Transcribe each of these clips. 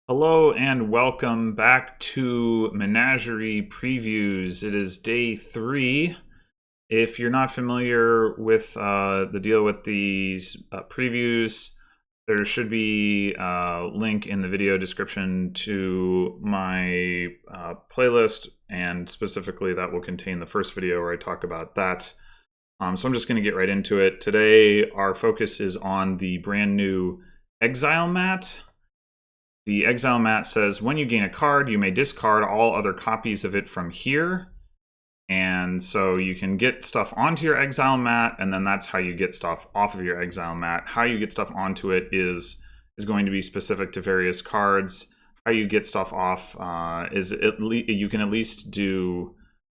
Hello and welcome back to Menagerie Previews. It is day 3. If you're not familiar with the deal with these previews, there should be a link in the video description to my playlist, and specifically that will contain the first video where I talk about that. So I'm just going to get right into it. Today our focus is on the brand new Exile Mat. The Exile Mat says, when you gain a card, you may discard all other copies of it from here. And so you can get stuff onto your Exile Mat, and then that's how you get stuff off of your Exile Mat. How you get stuff onto it is going to be specific to various cards. How you get stuff off is you can at least do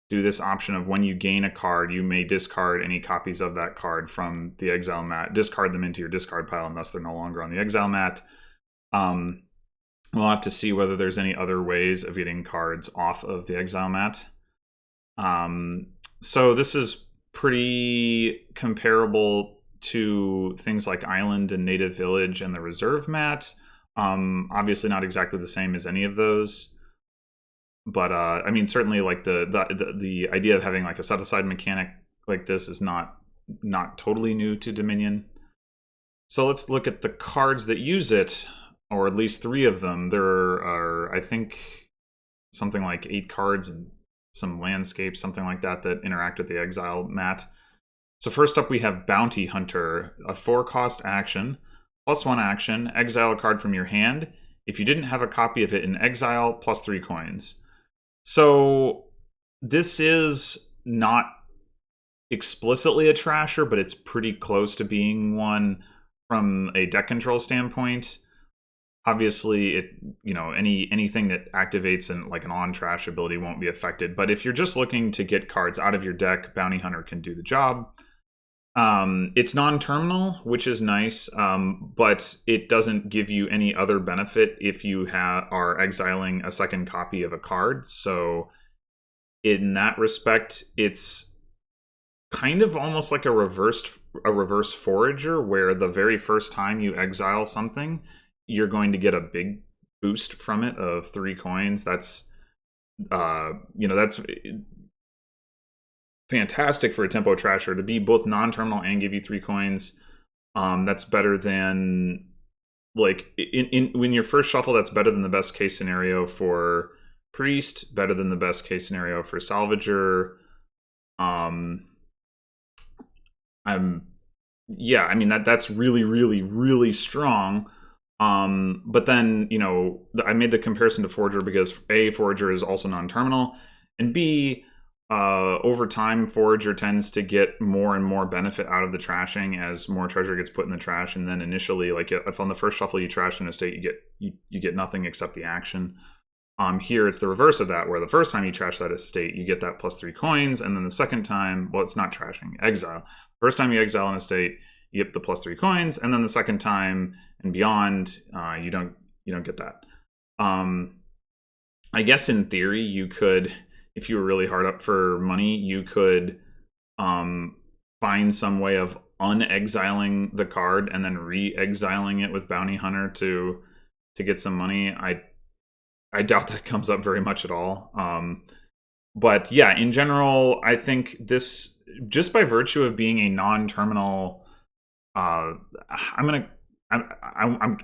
this option of when you gain a card, you may discard any copies of that card from the Exile Mat, discard them into your discard pile, and thus they're no longer on the Exile Mat. We'll have to see whether there's any other ways of getting cards off of the Exile Mat. So this is pretty comparable to things like Island and Native Village and the Reserve Mat. Obviously not exactly the same as any of those. But I mean, certainly like the idea of having like a set-aside mechanic like this is not totally new to Dominion. So let's look at the cards that use it, or at least 3 of them. There are, I think, something like 8 cards and some landscapes, something like that, that interact with the Exile Mat. So first up we have Bounty Hunter, a 4-cost action, +1 action, exile a card from your hand. If you didn't have a copy of it in exile, +3 coins. So this is not explicitly a trasher, but it's pretty close to being one from a deck control standpoint. Obviously, anything that activates like an on-trash ability won't be affected. But if you're just looking to get cards out of your deck, Bounty Hunter can do the job. It's non-terminal, which is nice, but it doesn't give you any other benefit if you are exiling a second copy of a card. So in that respect, it's kind of almost like a reverse forager, where the very first time you exile something, you're going to get a big boost from it of 3 coins. That's that's fantastic for a tempo trasher to be both non-terminal and give you 3 coins. That's better than, like, when your first shuffle, that's better than the best case scenario for Priest, better than the best case scenario for Salvager. That's really, really, really strong. But then, I made the comparison to Forager because A, Forager is also non-terminal, and B, over time, Forager tends to get more and more benefit out of the trashing as more treasure gets put in the trash. And then initially, like if on the first shuffle you trash an estate, you get nothing except the action. Here it's the reverse of that, where the first time you trash that estate, you get that +3 coins, and then the second time, well, it's not trashing, exile. First time you exile an estate, you get the +3 coins, and then the second time and beyond, you don't get that. I guess in theory you could, if you were really hard up for money, you could find some way of unexiling the card and then re-exiling it with Bounty Hunter to get some money. I doubt that comes up very much at all. But yeah, in general, I think this, just by virtue of being a non-terminal, I'm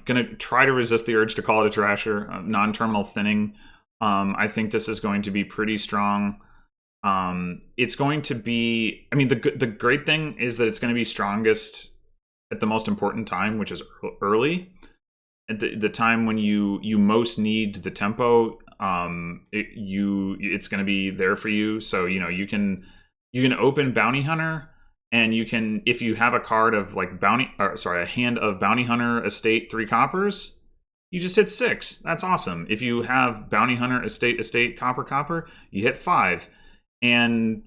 gonna try to resist the urge to call it a trasher, non-terminal thinning. I think this is going to be pretty strong. It's going to be, I mean, the great thing is that it's going to be strongest at the most important time, which is early. At the time when you most need the tempo, it's going to be there for you. So you can open Bounty Hunter, and you can, if you have a card of like a hand of Bounty Hunter estate 3 coppers, you just hit 6. That's awesome. If you have Bounty Hunter estate copper, you hit 5. And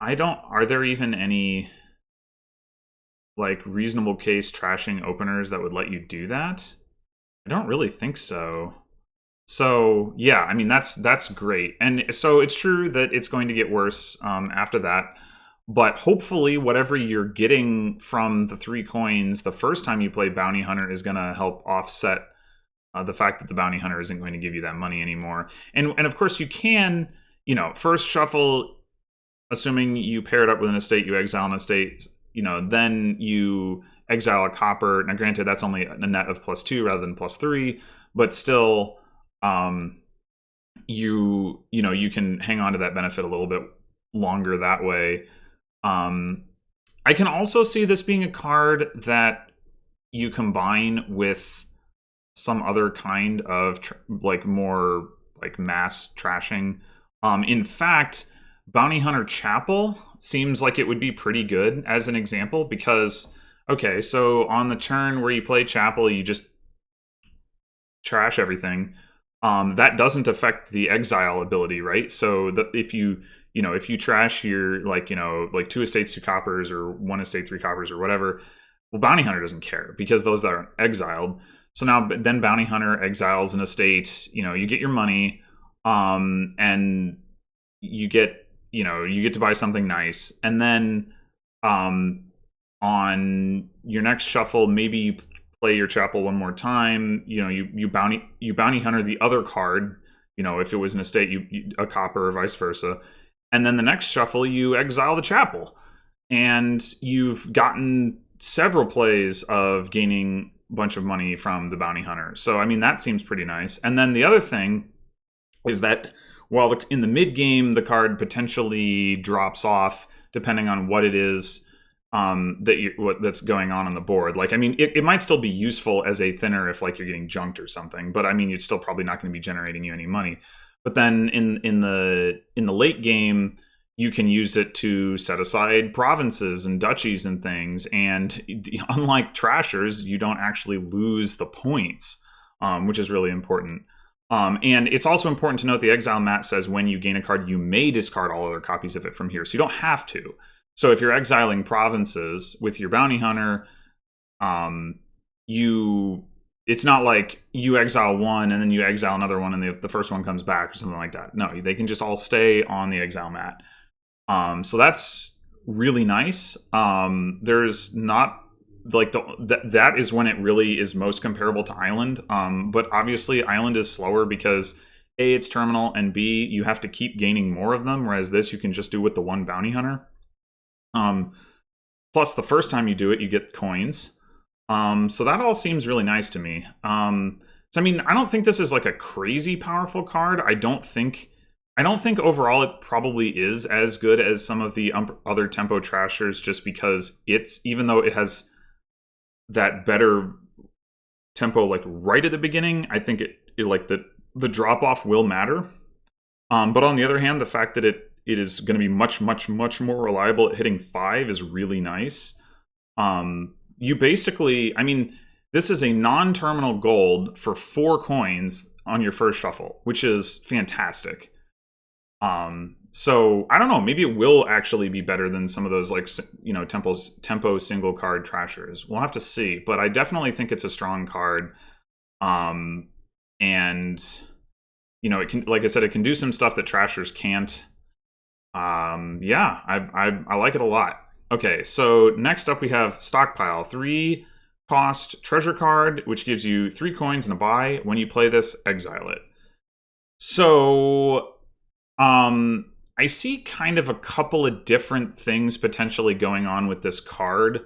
are there even any like reasonable case trashing openers that would let you do that? I don't really think so. So yeah, I mean, that's great. And so it's true that it's going to get worse after that. But hopefully, whatever you're getting from the 3 coins the first time you play Bounty Hunter is going to help offset the fact that the Bounty Hunter isn't going to give you that money anymore. And of course, you can, first shuffle, assuming you pair it up with an estate, you exile an estate, then you exile a copper. Now, granted, that's only a net of +2 rather than +3, but still, you can hang on to that benefit a little bit longer that way. I can also see this being a card that you combine with some other kind of more like mass trashing. In fact, Bounty Hunter Chapel seems like it would be pretty good as an example because, okay, so on the turn where you play Chapel, you just trash everything. That doesn't affect the exile ability, right? So if you trash your like 2 estates, 2 coppers, or 1 estate, 3 coppers, or whatever, well, Bounty Hunter doesn't care because those that are exiled. So now then Bounty Hunter exiles an estate, you get your money, and you get to buy something nice. And then on your next shuffle, maybe you play your Chapel one more time. You bounty hunter the other card. If it was an estate, you a copper or vice versa. And then the next shuffle, you exile the Chapel, and you've gotten several plays of gaining a bunch of money from the Bounty Hunter. So I mean, that seems pretty nice. And then the other thing is that while in the mid game the card potentially drops off depending on what it is that's going on the board. Like, I mean, it might still be useful as a thinner if like you're getting junked or something, but I mean, it's still probably not going to be generating you any money. But then in the late game, you can use it to set aside provinces and duchies and things. And unlike trashers, you don't actually lose the points, which is really important. And it's also important to note the Exile Mat says when you gain a card, you may discard all other copies of it from here. So you don't have to. So if you're exiling provinces with your Bounty Hunter, it's not like you exile one and then you exile another one and the first one comes back or something like that. No, they can just all stay on the Exile Mat. So that's really nice. There's not like that is when it really is most comparable to Island. But obviously Island is slower because A, it's terminal, and B, you have to keep gaining more of them, whereas this you can just do with the one Bounty Hunter. Plus the first time you do it, you get coins. So that all seems really nice to me. So I mean, I don't think this is like a crazy powerful card. I don't think overall it probably is as good as some of the other tempo trashers, just because even though it has that better tempo like right at the beginning, I think it like the drop off will matter. But on the other hand, the fact that it is going to be much, much, much more reliable at hitting 5 is really nice. You basically, I mean, this is a non-terminal gold for 4 coins on your first shuffle, which is fantastic. So I don't know, maybe it will actually be better than some of those like, tempo single card trashers. We'll have to see, but I definitely think it's a strong card. And it can, like I said, it can do some stuff that trashers can't. Yeah, I like it a lot. Okay, so next up we have Stockpile, 3 cost treasure card, which gives you 3 coins and a buy. When you play this, exile it. So, I see kind of a couple of different things potentially going on with this card.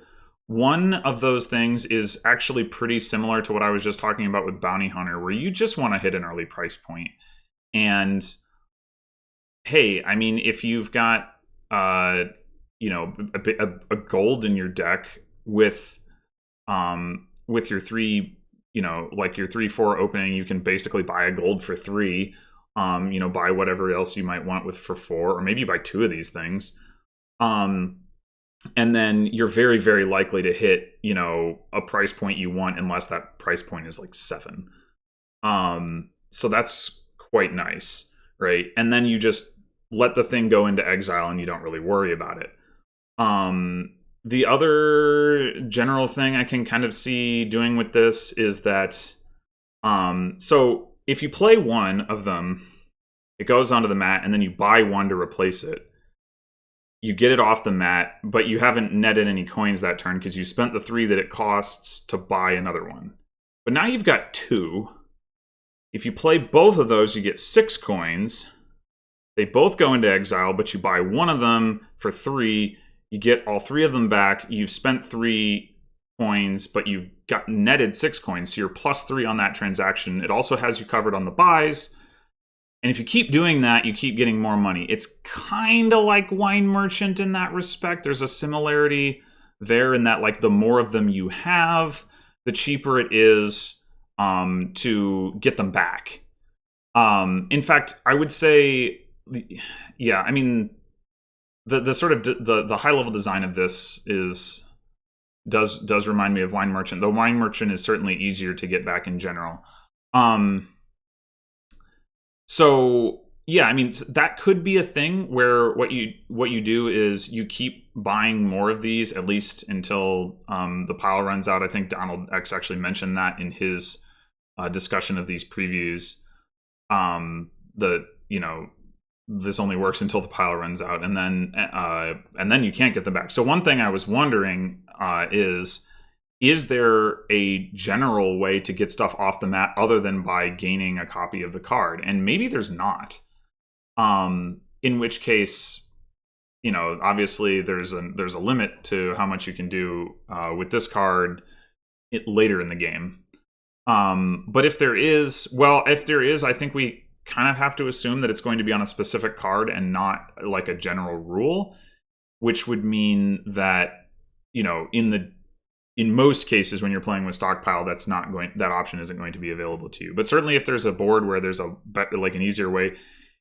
One of those things is actually pretty similar to what I was just talking about with Bounty Hunter, where you just want to hit an early price point. And hey, I mean, if you've got a gold in your deck with your 3, like your 3/4 opening, you can basically buy a gold for 3. Buy whatever else you might want for 4, or maybe buy 2 of these things. And then you're very, very likely to hit, a price point you want, unless that price point is like 7. So that's quite nice, right? And then you just let the thing go into exile and you don't really worry about it. The other general thing I can kind of see doing with this is that, so if you play one of them, it goes onto the mat, and then you buy one to replace it. you get it off the mat, but you haven't netted any coins that turn because you spent the 3 that it costs to buy another one. But now you've got 2. If you play both of those, you get 6 coins. They both go into exile, but you buy one of them for 3. You get all 3 of them back. You've spent 3 coins, but you've got netted 6 coins, so you're plus 3 on that transaction. It also has you covered on the buys. And if you keep doing that, you keep getting more money. It's kind of like Wine Merchant in that respect. There's a similarity there in that, like, the more of them you have, the cheaper it is to get them back. In fact, I would say, yeah, I mean, the sort of the high level design of this does remind me of Wine Merchant. The Wine Merchant is certainly easier to get back in general. So yeah, I mean, that could be a thing where what you do is you keep buying more of these, at least until the pile runs out. I think Donald X actually mentioned that in his discussion of these previews. This only works until the pile runs out, and then you can't get them back. So one thing I was wondering is there a general way to get stuff off the mat other than by gaining a copy of the card? And maybe there's not. In which case, obviously there's a limit to how much you can do with this card later in the game. But if there is, I think we kind of have to assume that it's going to be on a specific card and not like a general rule, which would mean that, in most cases when you're playing with Stockpile, that option isn't going to be available to you. But certainly if there's a board where there's an easier way,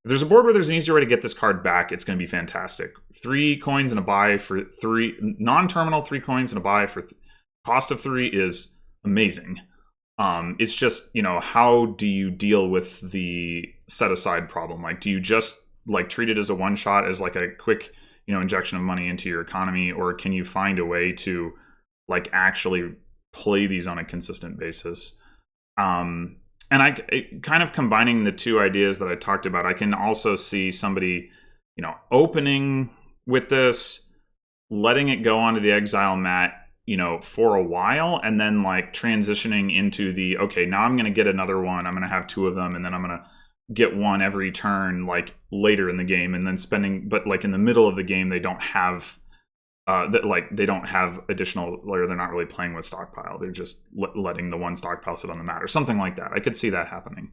if there's a board where there's an easier way to get this card back, it's going to be fantastic. 3 coins and a buy for 3 non-terminal, 3 coins and a buy for cost of 3 is amazing. It's just, how do you deal with the set aside problem? Like, do you just treat it as a one shot, as like a quick, injection of money into your economy, or can you find a way to actually play these on a consistent basis? And kind of combining the two ideas that I talked about, I can also see somebody, opening with this, letting it go onto the Exile Mat, for a while, and then transitioning into the, okay, now I'm going to get another one. I'm going to have 2 of them, and then I'm going to get one every turn, later in the game, and then but in the middle of the game, they don't have they don't have additional, or they're not really playing with Stockpile. They're just letting the one Stockpile sit on the mat or something like that. I could see that happening.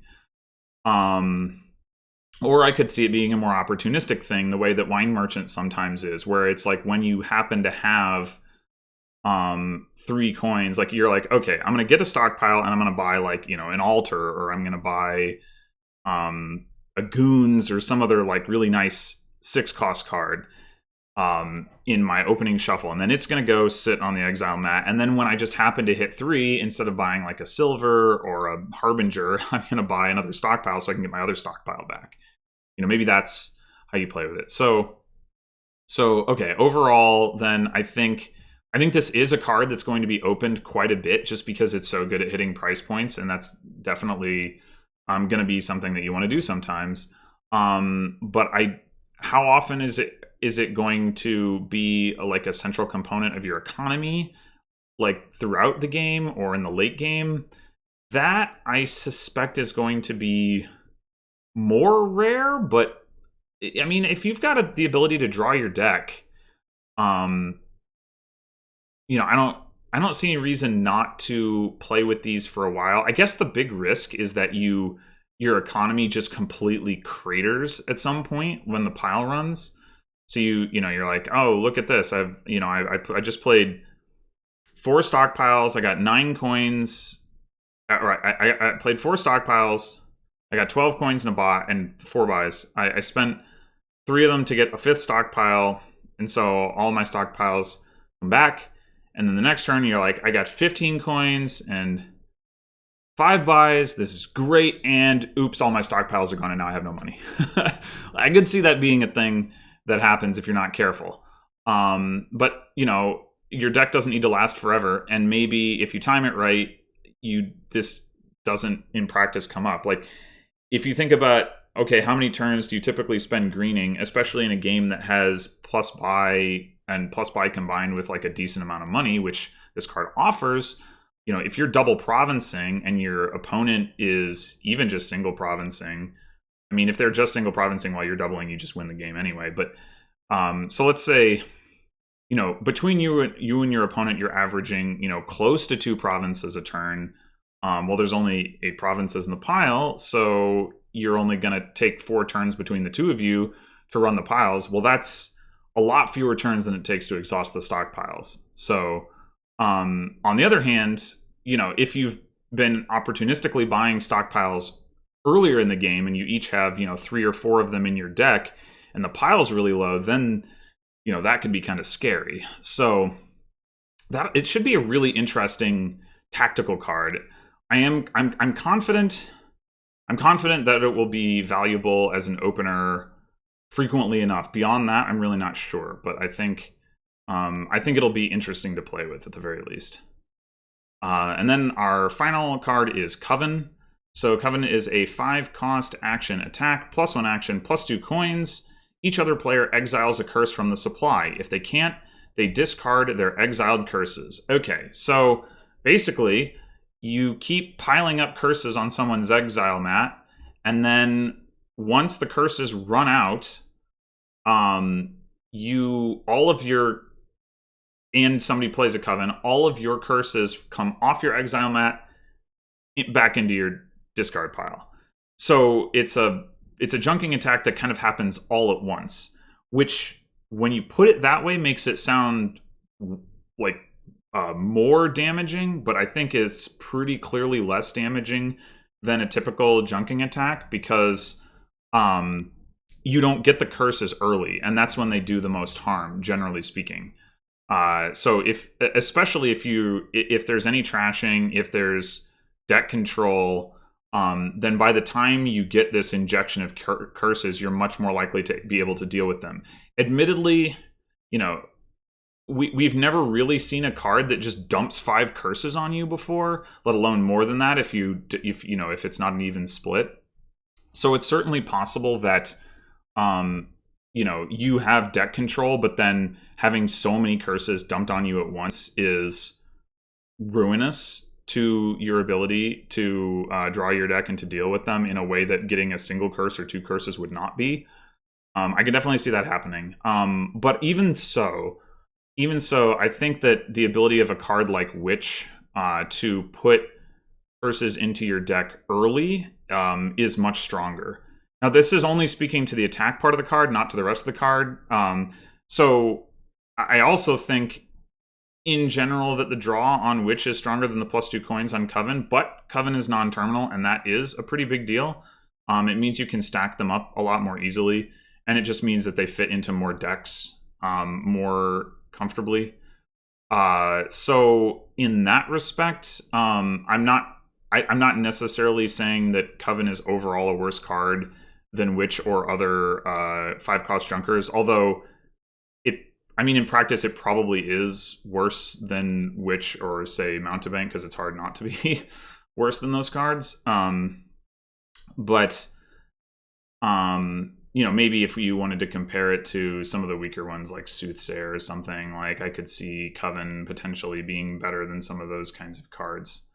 Or I could see it being a more opportunistic thing, the way that Wine Merchant sometimes is, where it's when you happen to have 3 coins, you're okay, I'm gonna get a Stockpile and I'm gonna buy an altar, or I'm gonna buy a Goons or some other really nice 6-cost card in my opening shuffle, and then it's gonna go sit on the Exile Mat, and then when I just happen to hit 3, instead of buying a Silver or a Harbinger, I'm gonna buy another Stockpile so I can get my other Stockpile back. Maybe that's how you play with it. So okay, overall then I think this is a card that's going to be opened quite a bit, just because it's so good at hitting price points, and that's definitely going to be something that you want to do sometimes. But how often is it going to be a central component of your economy, throughout the game or in the late game? That I suspect is going to be more rare. But I mean, if you've got the ability to draw your deck, I don't see any reason not to play with these for a while. I guess the big risk is that your economy just completely craters at some point when the pile runs. So you're like, oh, look at this. I just played 4 Stockpiles. I got 9 coins. I played 4 Stockpiles. I got 12 coins and a bot and 4 buys. I spent 3 of them to get a 5th Stockpile, and so all my Stockpiles come back. And then the next turn, you're like, I got 15 coins and 5 buys. This is great. And oops, all my Stockpiles are gone, and now I have no money. I could see that being a thing that happens if you're not careful. But, your deck doesn't need to last forever. And maybe if you time it right, this doesn't in practice come up. If you think about okay, how many turns do you typically spend greening, especially in a game that has plus buy and plus buy combined with like a decent amount of money, which this card offers. If you're double provincing and your opponent is even just single provincing, I mean, if they're just single provincing while you're doubling, you just win the game anyway. But so let's say, between you and your opponent, you're averaging, close to 2 provinces a turn. Well, there's only 8 provinces in the pile, so you're only going to take 4 turns between the two of you to run the piles. Well, that's a lot fewer turns than it takes to exhaust the stockpiles. So, on the other hand, if you've been opportunistically buying stockpiles earlier in the game and you each have, 3 or 4 of them in your deck and the pile's really low, then, that could be kind of scary. So that it should be a really interesting tactical card. I'm confident that it will be valuable as an opener frequently enough. Beyond that, I'm really not sure, but I think it'll be interesting to play with at the very least. And then our final card is Coven. So Coven is a 5-cost action attack, +1 action, +2 coins. Each other player exiles a curse from the supply. If they can't, they discard their exiled curses. Okay, so basically, you keep piling up curses on someone's Exile Mat, and then once the curses run out, and somebody plays a Coven, all of your curses come off your Exile Mat back into your discard pile. So it's a junking attack that kind of happens all at once, which, when you put it that way, makes it sound like more damaging, but I think it's pretty clearly less damaging than a typical junking attack, because you don't get the curses early, and that's when they do the most harm, generally speaking. So especially if there's any trashing, if there's deck control, then by the time you get this injection of curses, you're much more likely to be able to deal with them. Admittedly, we've never really seen a card that just dumps 5 curses on you before, let alone more than that if it's not an even split. So it's certainly possible that you have deck control, but then having so many curses dumped on you at once is ruinous to your ability to draw your deck and to deal with them in a way that getting a single curse or 2 curses would not be. I can definitely see that happening. But even so, I think that the ability of a card like Witch to put curses into your deck early is much stronger. Now, this is only speaking to the attack part of the card, not to the rest of the card. So I also think, in general, that the draw on Witch is stronger than the +2 coins on Coven, but Coven is non-terminal, and that is a pretty big deal. It means you can stack them up a lot more easily, and it just means that they fit into more decks more comfortably. So in that respect, I'm not necessarily saying that Coven is overall a worse card than Witch or other 5-cost junkers, although in practice, it probably is worse than Witch or, say, Mountebank, because it's hard not to be worse than those cards. But maybe if you wanted to compare it to some of the weaker ones like Soothsayer or something, like, I could see Coven potentially being better than some of those kinds of cards.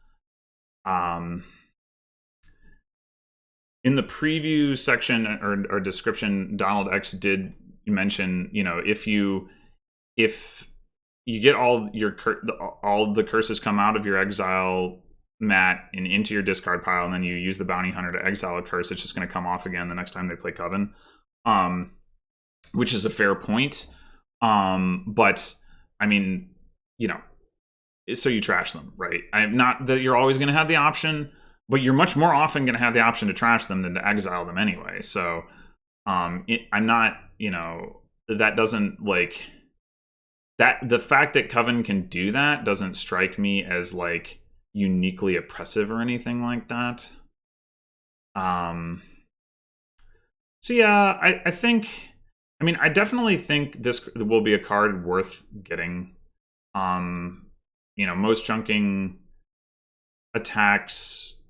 In the preview section or description, Donald X did mention, if you get all the curses come out of your Exile Mat and into your discard pile, and then you use the Bounty Hunter to exile a curse, it's just going to come off again the next time they play Coven, which is a fair point. But so you trash them, right? I'm not that you're always going to have the option, but you're much more often going to have the option to trash them than to exile them anyway. So I'm not, that doesn't like that. The fact that Coven can do that doesn't strike me as like uniquely oppressive or anything like that. So yeah, I think, I definitely think this will be a card worth getting. Most junking attacks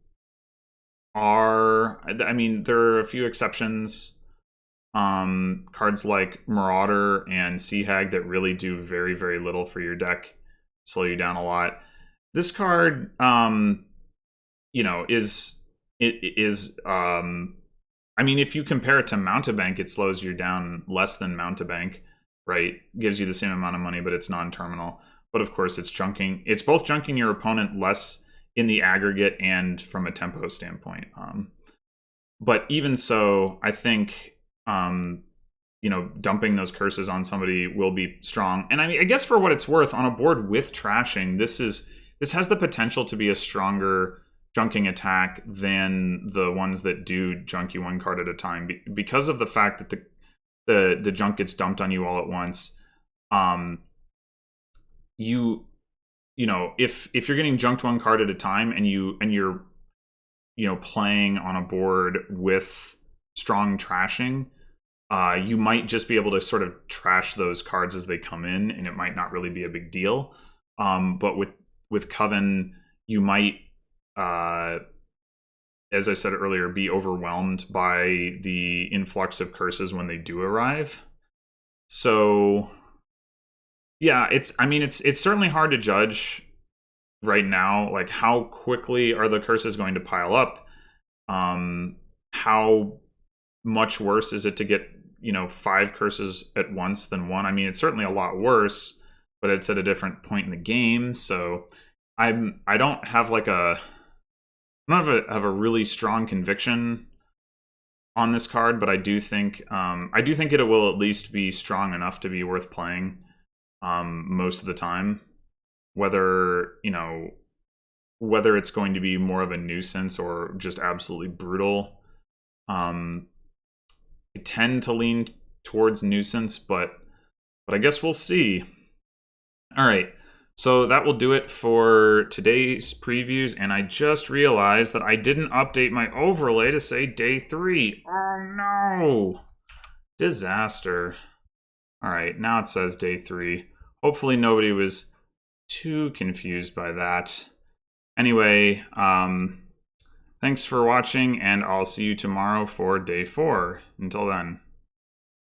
are, I mean, there are a few exceptions. Cards like Marauder and Sea Hag that really do very, very little for your deck, slow you down a lot. This card, you know, I mean, if you compare it to Mountebank, it slows you down less than Mountebank, right? Gives you the same amount of money, but it's non-terminal. But of course, it's junking. It's both junking your opponent less in the aggregate and from a tempo standpoint. But even so, I think you know, dumping those curses on somebody will be strong. And I mean, I guess for what it's worth, on a board with trashing, this has the potential to be a stronger junking attack than the ones that do junk you one card at a time, because of the fact that the junk gets dumped on you all at once. You know, if you're getting junked one card at a time and you're you know, playing on a board with strong trashing, you might just be able to sort of trash those cards as they come in, and it might not really be a big deal. But with Coven, you might, as I said earlier, be overwhelmed by the influx of curses when they do arrive. So, yeah, I mean, it's certainly hard to judge right now, like, how quickly are the curses going to pile up? How much worse is it to get, you know, 5 curses at once than 1? I mean, it's certainly a lot worse, but it's at a different point in the game. So I don't have like I don't have a really strong conviction on this card, but I do think it will at least be strong enough to be worth playing most of the time. Whether, you know, whether it's going to be more of a nuisance or just absolutely brutal, I tend to lean towards nuisance, but I guess we'll see. All right, so that will do it for today's previews, and I just realized that I didn't update my overlay to say day 3. Oh no! Disaster. All right, now it says day 3. Hopefully nobody was too confused by that. Anyway, thanks for watching, and I'll see you tomorrow for day 4. Until then.